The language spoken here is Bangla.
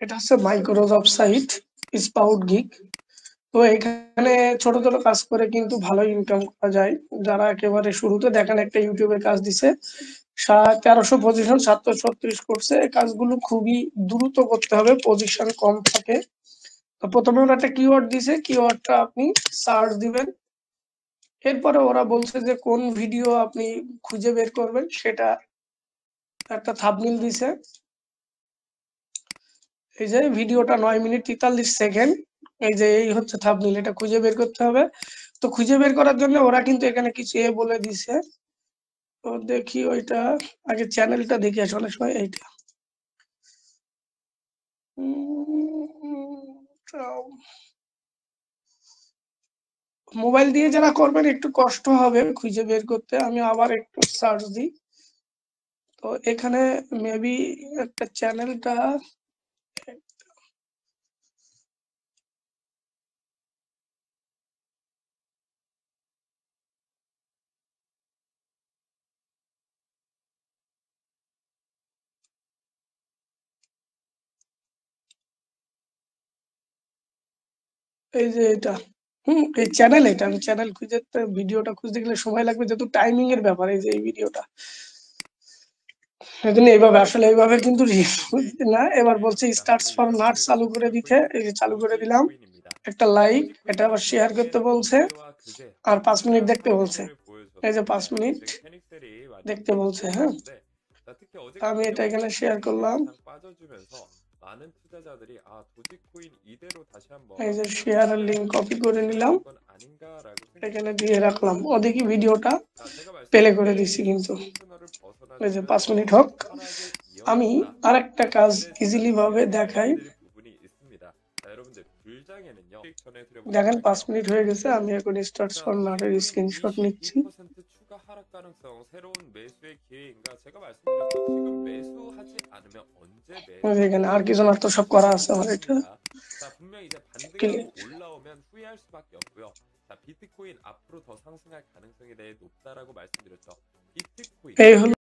এটা হচ্ছে মাইক্রোসফট সাইট স্পাউট গিগ। তো এখানে ছোট, ছোট কাজ করে কিন্তু ভালোই ইনকাম করা যায়। যারা একেবারে শুরুতে দেখেন একটা YouTube এর কাজ দিছে। ১৩০০ পজিশন ৭৩৬ করছে। এই কাজগুলো খুবই দ্রুত করতে হবে, পজিশন কম থাকে। তো ১ম এ ওরা একটা কিওয়ার্ড দিছে, কিওয়ার্ডটা আপনি সার্চ দিবেন। এরপরে ওরা বলছে যে কোন ভিডিও আপনি খুঁজে বের করবেন সেটা একটা থাম্বনেইল দিছে। এই যে ভিডিওটা ৯ মিনিট ৪৩ সেকেন্ড। এই যে এই হচ্ছে থাম্বনেইল, এটা খুঁজে বের করতে হবে। তো খুঁজে বের করার জন্য ওরা কিন্তু এখানে কিছু বলে দিছে। তো দেখি ওইটা আগে চ্যানেলটা দেখি আসলে অনেক সময় এইটা। তাও মোবাইল দিয়ে যারা করবেন একটু কষ্ট হবে খুঁজে বের করতে। আমি আবার একটু সার্চ দিই। তো এখানে মেবি একটা চ্যানেলটা এই যে এটা। এই চ্যানেল এটা। আমি চ্যানেল খুঁজে ভিডিওটা খুঁজতে গেলে সময় লাগবে যেহেতু টাইমিং এর ব্যাপার এই যে এই ভিডিওটা। সেজন্য এইভাবে আসলে এইভাবে কিন্তু না। এবার বলছে স্টার্টস ফর নাট চালু করে দিতে। এই যে চালু করে দিলাম। একটা লাইক, এটা আবার শেয়ার করতে বলছে। আর ৫ মিনিট দেখতে বলছে। এই যে ৫ মিনিট দেখতে বলছে, হ্যাঁ? আমি এটা এখানে শেয়ার করলাম। এই যে শেয়ারের লিংক কপি করে নিলাম। এখানে দিয়ে রাখলাম। ওদিকে ভিডিওটা প্লে করে দিছি কিন্তু। এই যে ৫ মিনিট হোক। আমি আরেকটা কাজ ইজিলি ভাবে দেখাই। দেখেন ৫ মিনিট হয়ে গেছে। আমি এখন স্টার্টস ফর নাটের স্ক্রিনশট নিচ্ছি। এখানে আর কিছু না, তো সব করা আছে আমার এটা। এই হলো